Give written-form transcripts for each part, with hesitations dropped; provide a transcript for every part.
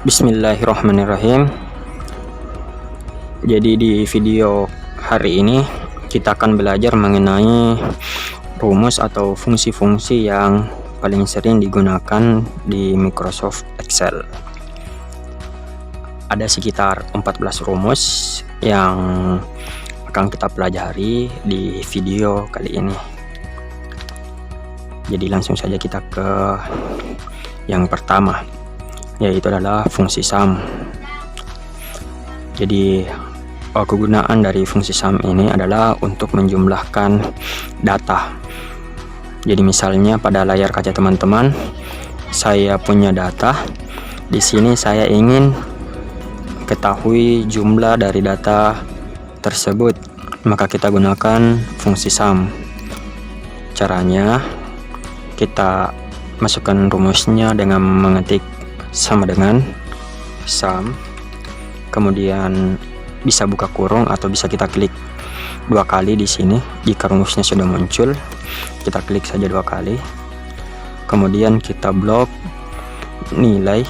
Bismillahirrahmanirrahim. Jadi di video hari ini kita akan belajar mengenai rumus atau fungsi-fungsi yang paling sering digunakan di Microsoft Excel. Ada sekitar 14 rumus yang akan kita pelajari di video kali ini. Jadi langsung saja kita ke yang pertama, yaitu adalah fungsi sum. Jadi kegunaan dari fungsi sum ini adalah untuk menjumlahkan data. Jadi misalnya pada layar kaca teman-teman, saya punya data. Di sini saya ingin ketahui jumlah dari data tersebut, maka kita gunakan fungsi sum. Caranya kita masukkan rumusnya dengan mengetik sama dengan sum, kemudian bisa buka kurung atau bisa kita klik dua kali di sini. Jika rumusnya sudah muncul, kita klik saja dua kali, kemudian kita blok nilai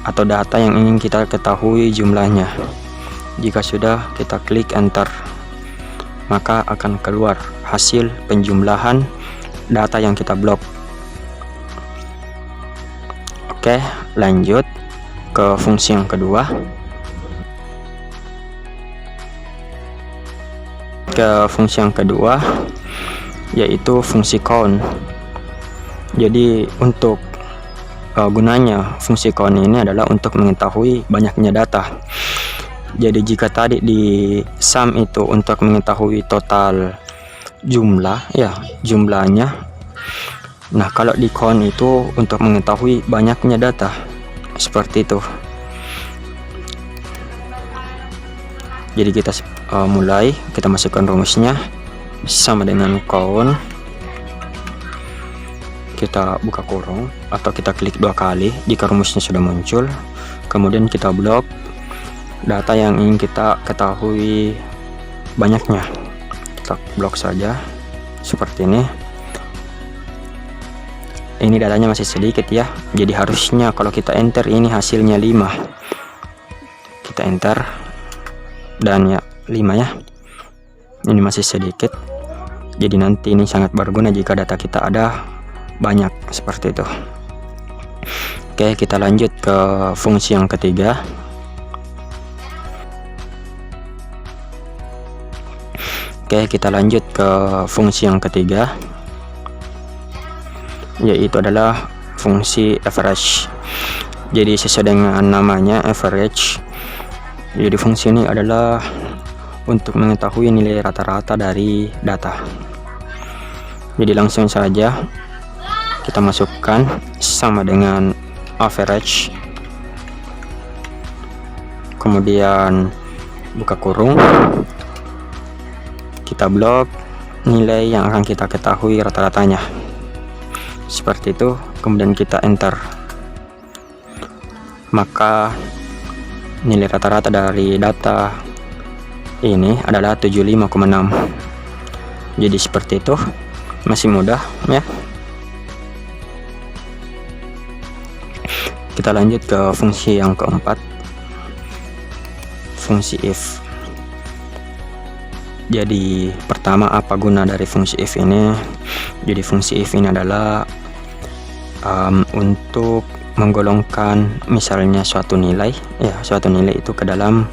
atau data yang ingin kita ketahui jumlahnya. Jika sudah, kita klik enter, maka akan keluar hasil penjumlahan data yang kita blok. Oke, lanjut ke fungsi yang kedua. Yaitu fungsi count. Jadi untuk gunanya fungsi count ini adalah untuk mengetahui banyaknya data. Jadi jika tadi di sum itu untuk mengetahui total jumlahnya. Nah, kalau di count itu untuk mengetahui banyaknya data, seperti itu. Jadi kita mulai, kita masukkan rumusnya sama dengan count. Kita buka kurung atau kita klik dua kali jika rumusnya sudah muncul, kemudian kita blok data yang ingin kita ketahui banyaknya. Kita blok saja seperti ini. Ini datanya masih sedikit ya, jadi harusnya kalau kita enter ini hasilnya 5. Kita enter dan ya 5 ya. Ini masih sedikit, jadi nanti ini sangat berguna jika data kita ada banyak seperti itu. Oke, kita lanjut ke fungsi yang ketiga. Yaitu adalah fungsi average. Jadi sesuai dengan namanya average, jadi fungsi ini adalah untuk mengetahui nilai rata-rata dari data. Jadi langsung saja kita masukkan sama dengan average, kemudian buka kurung, kita blok nilai yang akan kita ketahui rata-ratanya seperti itu, kemudian kita enter, maka nilai rata-rata dari data ini adalah 75,6. Jadi seperti itu, masih mudah ya. Kita lanjut ke fungsi yang keempat, fungsi if. Jadi pertama, apa guna dari fungsi if ini? Jadi fungsi if ini adalah untuk menggolongkan misalnya suatu nilai itu ke dalam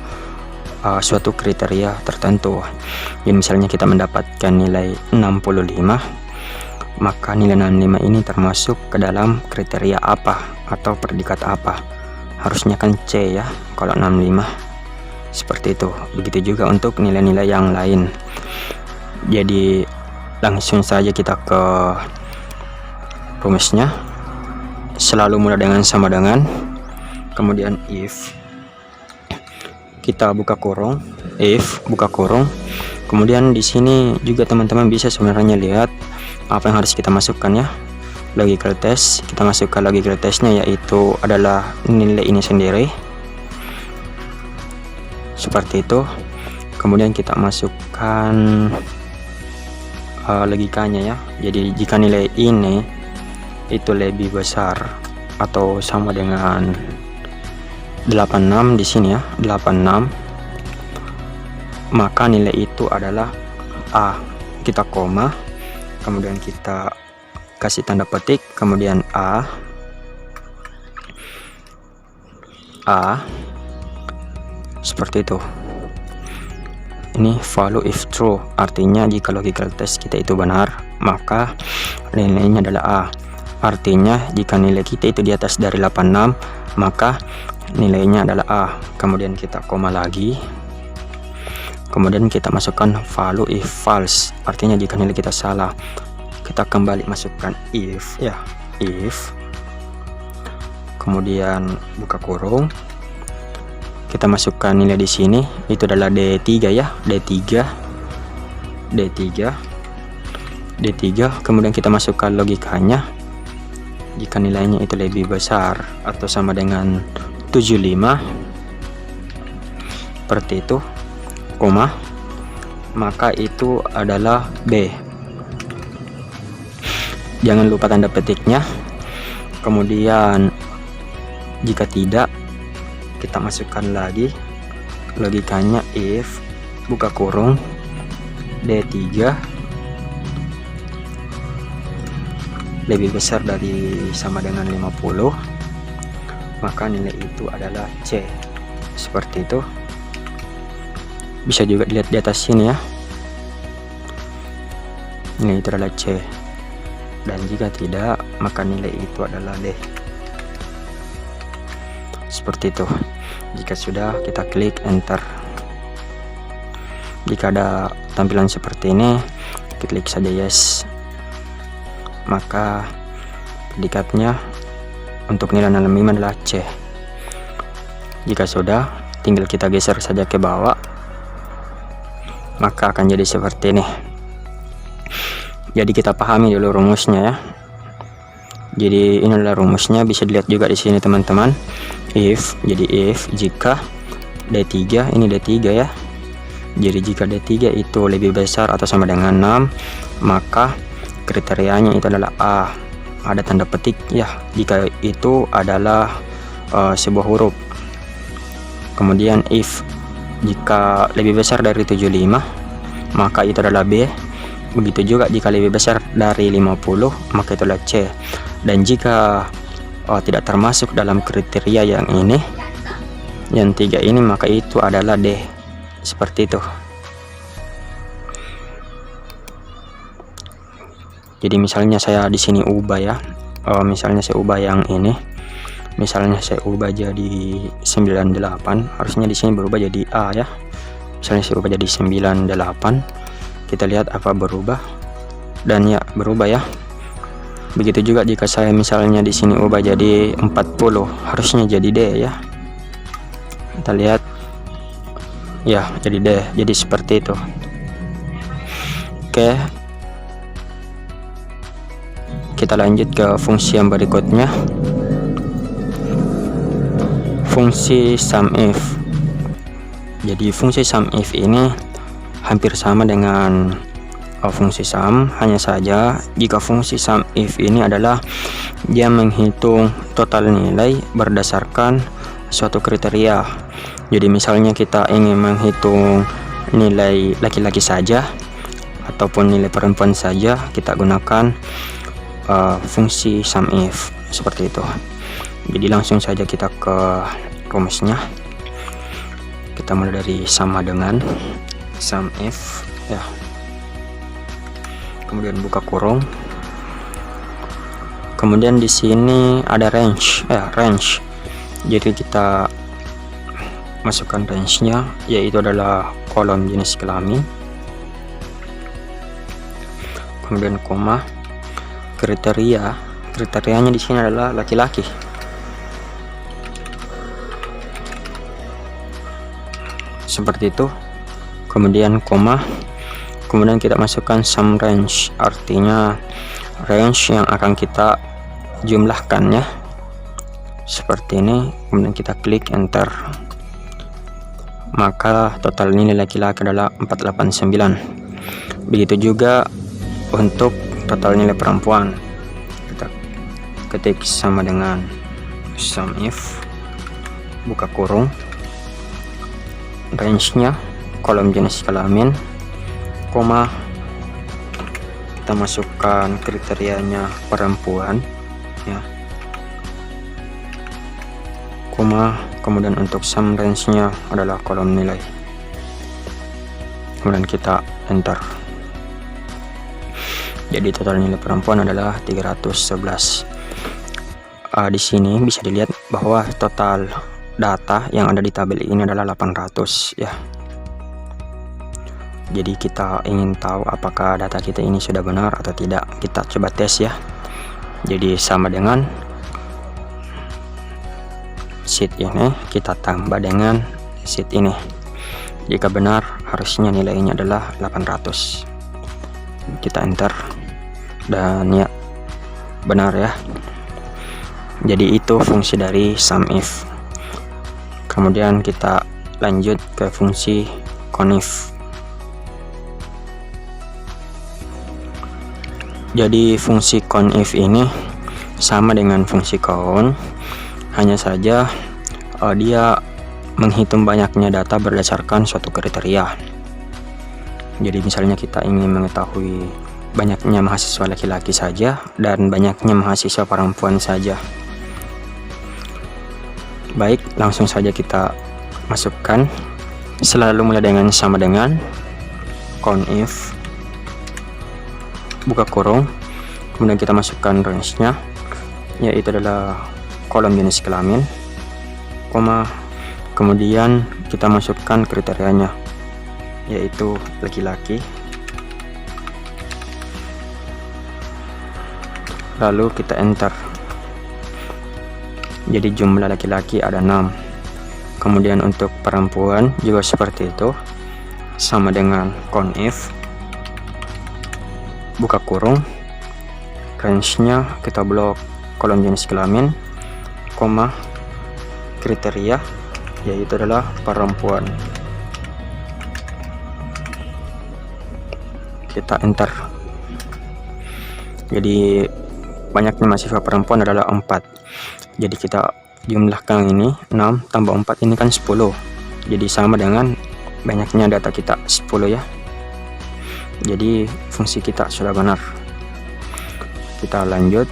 suatu kriteria tertentu. Jadi misalnya kita mendapatkan nilai 65, maka nilai 65 ini termasuk ke dalam kriteria apa atau predikat apa. Harusnya kan C ya kalau 65, seperti itu. Begitu juga untuk nilai-nilai yang lain. Jadi langsung saja kita ke rumusnya. Selalu mulai dengan sama dengan, kemudian if, kita buka kurung, if buka kurung. Kemudian di sini juga teman-teman bisa sebenarnya lihat apa yang harus kita masukkan ya. Logical test, kita masukkan logical testnya, yaitu adalah nilai ini sendiri seperti itu. Kemudian kita masukkan logikanya ya. Jadi jika nilai ini itu lebih besar atau sama dengan 86 di sini ya, 86, maka nilai itu adalah A. Kita koma, kemudian kita kasih tanda petik, kemudian A, seperti itu. Ini value if true, artinya jika logical test kita itu benar, maka nilainya adalah A. Artinya jika nilai kita itu di atas dari 86, maka nilainya adalah A. Kemudian kita koma lagi, kemudian kita masukkan value if false, artinya jika nilai kita salah, kita kembali masukkan if ya, if, kemudian buka kurung, kita masukkan nilai di sini, itu adalah D3 ya, D3, kemudian kita masukkan logikanya, jika nilainya itu lebih besar atau sama dengan 75, seperti itu, koma, maka itu adalah B. Jangan lupa tanda petiknya. Kemudian jika tidak, kita masukkan lagi logikanya if, buka kurung, D3 lebih besar dari sama dengan 50, maka nilai itu adalah C. Seperti itu. Bisa juga dilihat di atas sini ya, nilai itu adalah C, dan jika tidak, maka nilai itu adalah D. Seperti itu. Jika sudah, kita klik enter. Jika ada tampilan seperti ini, klik saja yes, maka predikatnya untuk nilai 65 adalah C. Jika sudah, tinggal kita geser saja ke bawah, maka akan jadi seperti ini. Jadi kita pahami dulu rumusnya ya. Jadi ini adalah rumusnya, bisa dilihat juga di sini teman-teman. If, jadi if jika D3, ini D3 ya. Jadi jika D3 itu lebih besar atau sama dengan 6, maka kriterianya itu adalah A. Ada tanda petik ya, jika itu adalah sebuah huruf. Kemudian if, jika lebih besar dari 75, maka itu adalah B. Begitu juga jika lebih besar dari 50, maka itulah C. Dan jika tidak termasuk dalam kriteria yang ini, yang 3 ini, maka itu adalah D. Seperti itu. Jadi misalnya saya di sini ubah ya, misalnya saya ubah yang ini, misalnya saya ubah jadi 98, harusnya di sini berubah jadi A ya. Misalnya saya ubah jadi 98, kita lihat apa berubah, dan ya berubah ya. Begitu juga jika saya misalnya di sini ubah jadi 40, harusnya jadi D ya. Kita lihat ya, jadi D. Jadi seperti itu. Oke, kita lanjut ke fungsi yang berikutnya, fungsi SUMIF. Jadi fungsi SUMIF ini hampir sama dengan fungsi sum, hanya saja jika fungsi SUMIF ini adalah dia menghitung total nilai berdasarkan suatu kriteria. Jadi misalnya kita ingin menghitung nilai laki-laki saja ataupun nilai perempuan saja, kita gunakan fungsi SUMIF seperti itu. Jadi langsung saja kita ke rumusnya. Kita mulai dari sama dengan SUMIF ya. Kemudian buka kurung. Kemudian di sini ada range range. Jadi kita masukkan range-nya, yaitu adalah kolom jenis kelamin. Kemudian koma. Kriterianya di sini adalah laki-laki. Seperti itu. Kemudian koma. Kemudian kita masukkan sum range, artinya range yang akan kita jumlahkan ya. Seperti ini. Kemudian kita klik enter. Maka total nilai laki-laki adalah 489. Begitu juga untuk total nilai perempuan. Kita ketik sama dengan SUMIF buka kurung, range-nya kolom jenis kelamin, koma, kita masukkan kriterianya perempuan ya, koma, kemudian untuk sum range-nya adalah kolom nilai, kemudian kita enter. Jadi total nilai perempuan adalah 311. Di sini bisa dilihat bahwa total data yang ada di tabel ini adalah 800 ya. Jadi kita ingin tahu apakah data kita ini sudah benar atau tidak. Kita coba tes ya. Jadi sama dengan sheet ini kita tambah dengan sheet ini. Jika benar, harusnya nilainya adalah 800. Kita enter dan ya benar ya. Jadi itu fungsi dari SUMIF. Kemudian kita lanjut ke fungsi CONIF. Jadi fungsi CONIF ini sama dengan fungsi count, hanya saja dia menghitung banyaknya data berdasarkan suatu kriteria. Jadi misalnya kita ingin mengetahui banyaknya mahasiswa laki-laki saja dan banyaknya mahasiswa perempuan saja. Baik, langsung saja kita masukkan. Selalu mulai dengan sama dengan CONIF, buka kurung, kemudian kita masukkan range-nya, yaitu adalah kolom jenis kelamin, koma, kemudian kita masukkan kriterianya, yaitu laki-laki, lalu kita enter. Jadi jumlah laki-laki ada 6. Kemudian untuk perempuan juga seperti itu, sama dengan CONIF, buka kurung, range-nya kita blok kolom jenis kelamin, koma, kriteria, yaitu adalah perempuan. Kita enter. Jadi banyaknya mahasiswa perempuan adalah 4. Jadi kita jumlahkan ini 6 tambah 4 ini kan 10. Jadi sama dengan banyaknya data kita 10 ya. Jadi fungsi kita sudah benar. Kita lanjut.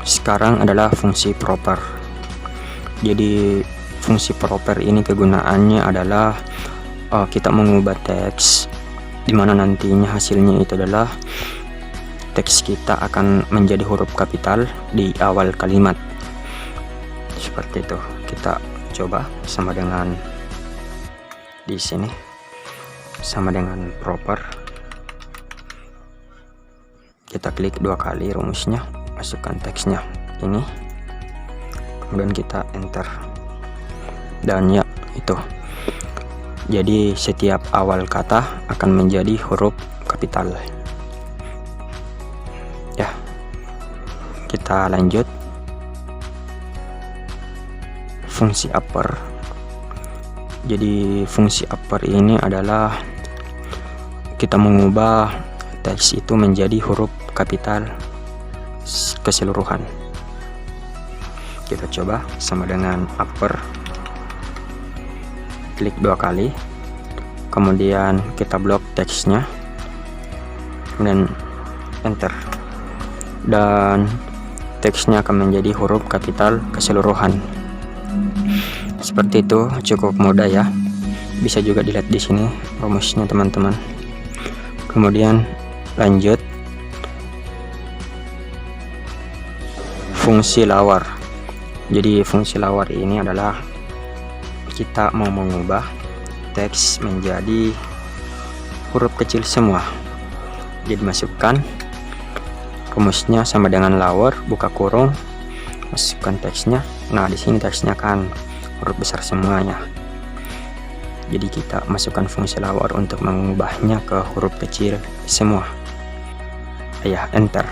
Sekarang adalah fungsi proper. Jadi fungsi proper ini kegunaannya adalah kita mengubah teks, dimana nantinya hasilnya itu adalah teks kita akan menjadi huruf kapital di awal kalimat. Seperti itu. Kita coba sama dengan di sini, sama dengan proper. Kita klik 2 kali rumusnya, masukkan teksnya ini, kemudian kita enter. Dan ya itu. Jadi setiap awal kata akan menjadi huruf kapital. Ya, kita lanjut. Fungsi upper. Jadi fungsi upper ini adalah kita mengubah teks itu menjadi huruf kapital keseluruhan. Kita coba sama dengan upper. Klik 2 kali, kemudian kita blok teksnya, kemudian enter. Dan teksnya akan menjadi huruf kapital keseluruhan. Seperti itu, cukup mudah ya. Bisa juga dilihat di sini rumusnya teman-teman. Kemudian lanjut fungsi lawar. Jadi fungsi lawar ini adalah kita mau mengubah teks menjadi huruf kecil semua. Jadi masukkan rumusnya sama dengan lawar, buka kurung, masukkan teksnya. Nah, di sini teksnya kan huruf besar semuanya. Jadi kita masukkan fungsi lawar untuk mengubahnya ke huruf kecil semua. Ya, enter.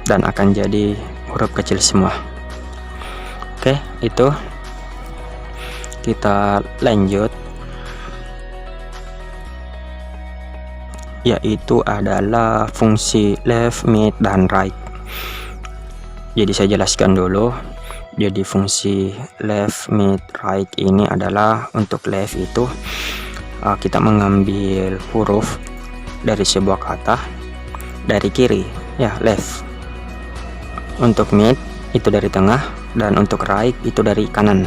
Dan akan jadi huruf kecil semua. Oke, itu. Kita lanjut. yaitu adalah fungsi left, mid, dan right. Jadi saya jelaskan dulu. Jadi fungsi left, mid, right ini adalah untuk left itu kita mengambil huruf dari sebuah kata dari kiri, ya, left. Untuk mid itu dari tengah, dan untuk right itu dari kanan.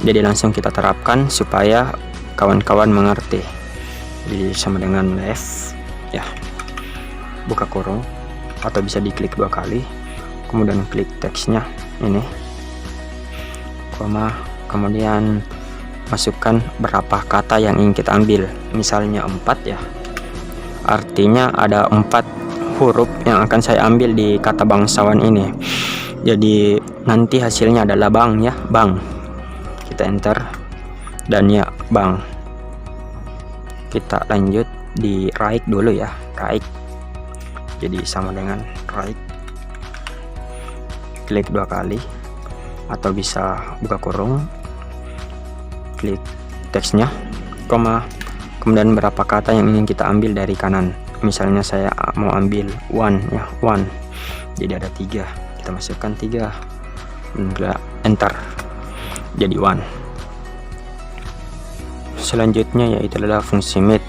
Jadi langsung kita terapkan supaya kawan-kawan mengerti. Jadi sama dengan left, ya, buka kurung atau bisa diklik 2 kali, kemudian klik teksnya ini, koma, kemudian masukkan berapa kata yang ingin kita ambil. Misalnya 4, ya, artinya ada 4 huruf yang akan saya ambil di kata bangsawan ini. Jadi nanti hasilnya adalah bang, ya, bang. Kita enter, dan ya, bang. Kita lanjut di right dulu, ya, right. Jadi sama dengan right, klik 2 kali atau bisa buka kurung, klik teksnya, koma, kemudian berapa kata yang ingin kita ambil dari kanan. Misalnya saya mau ambil one, ya, one. Jadi ada 3, kita masukkan 3, enggak, enter, jadi one. Selanjutnya yaitu adalah fungsi mid.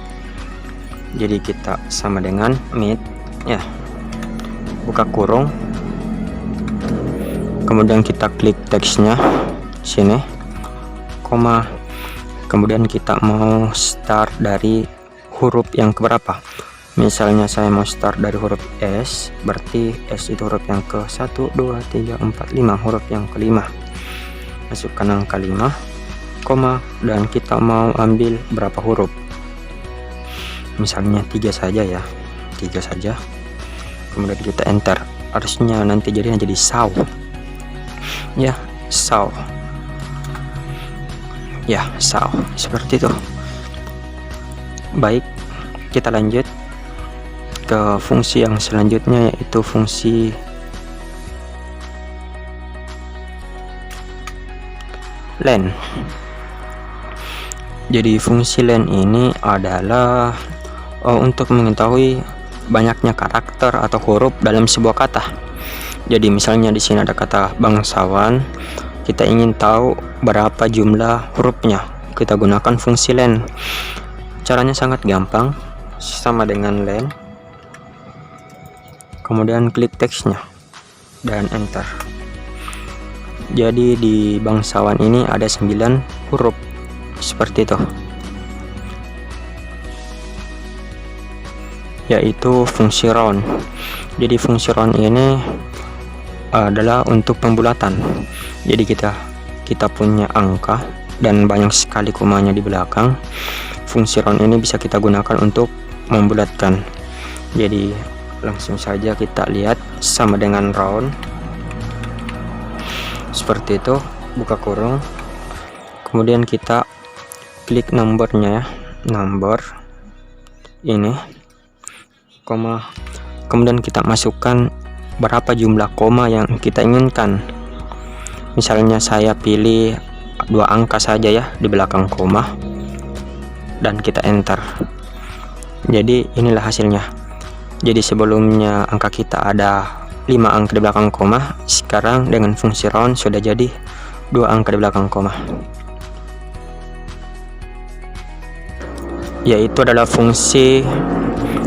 Jadi kita sama dengan mid, ya, buka kurung, kemudian kita klik teksnya sini, koma, kemudian kita mau start dari huruf yang keberapa. Misalnya saya mau start dari huruf S, berarti S itu huruf yang ke 1, 2, 3, 4, 5, huruf yang kelima. Masukkan angka 5, koma, dan kita mau ambil berapa huruf. Misalnya 3 saja, ya, 3 saja. Kemudian kita enter. Harusnya nanti jadi saw, ya, saw, ya, saw, seperti itu. Baik, kita lanjut ke fungsi yang selanjutnya, yaitu fungsi len. Jadi fungsi len ini adalah untuk mengetahui banyaknya karakter atau huruf dalam sebuah kata. Jadi misalnya di sini ada kata bangsawan, kita ingin tahu berapa jumlah hurufnya, kita gunakan fungsi len. Caranya sangat gampang, sama dengan len, kemudian klik teksnya dan enter. Jadi di bangsawan ini ada 9 huruf seperti itu, yaitu fungsi round. Jadi fungsi round ini adalah untuk pembulatan. Jadi kita punya angka dan banyak sekali komanya di belakang. Fungsi round ini bisa kita gunakan untuk membulatkan. Jadi langsung saja kita lihat sama dengan round seperti itu, buka kurung, kemudian kita klik nomornya, ya, nomor ini, koma, kemudian kita masukkan berapa jumlah koma yang kita inginkan. Misalnya saya pilih 2 angka saja, ya, di belakang koma, dan kita enter. Jadi inilah hasilnya. Jadi sebelumnya angka kita ada 5 angka di belakang koma, sekarang dengan fungsi round sudah jadi 2 angka di belakang koma, yaitu adalah fungsi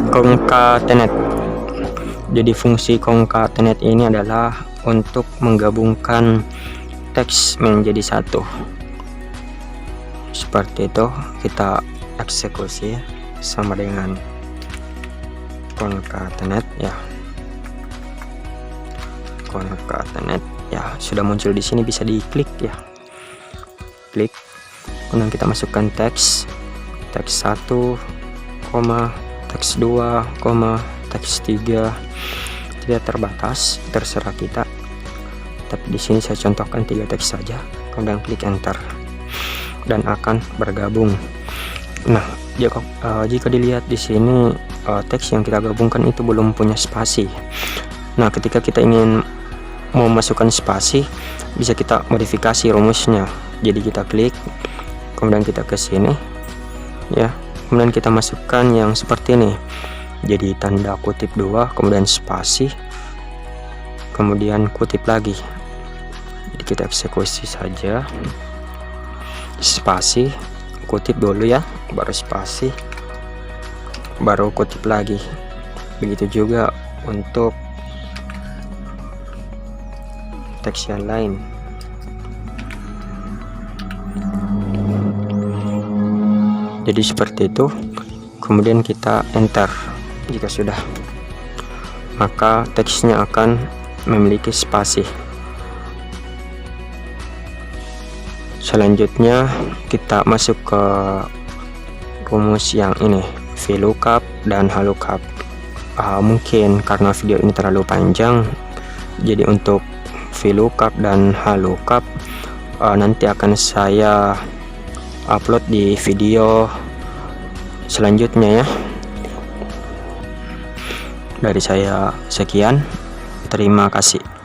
concatenate. Jadi fungsi concatenate ini adalah untuk menggabungkan teks menjadi satu. Seperti itu, kita eksekusi sama dengan concatenate, ya, concatenate, ya, sudah muncul di sini, bisa diklik, ya, klik, kemudian kita masukkan teks 1, teks 2, teks 3, tidak terbatas, terserah kita. Tapi di sini saya contohkan 3 teks saja, kemudian klik enter dan akan bergabung. Nah, jika dilihat di sini teks yang kita gabungkan itu belum punya spasi. Nah, ketika kita ingin memasukkan spasi, bisa kita modifikasi rumusnya. Jadi kita klik, kemudian kita ke sini, ya, kemudian kita masukkan yang seperti ini, jadi tanda kutip 2 kemudian spasi kemudian kutip lagi. Jadi kita eksekusi saja, spasi kutip dulu ya, baru spasi baru kutip lagi. Begitu juga untuk teks yang lain. Jadi seperti itu, kemudian kita enter. Jika sudah, maka teksnya akan memiliki spasi. Selanjutnya kita masuk ke rumus yang ini, VLOOKUP dan HLOOKUP. Mungkin karena video ini terlalu panjang, jadi untuk VLOOKUP dan HLOOKUP nanti akan saya upload di video selanjutnya ya. Dari saya sekian, terima kasih.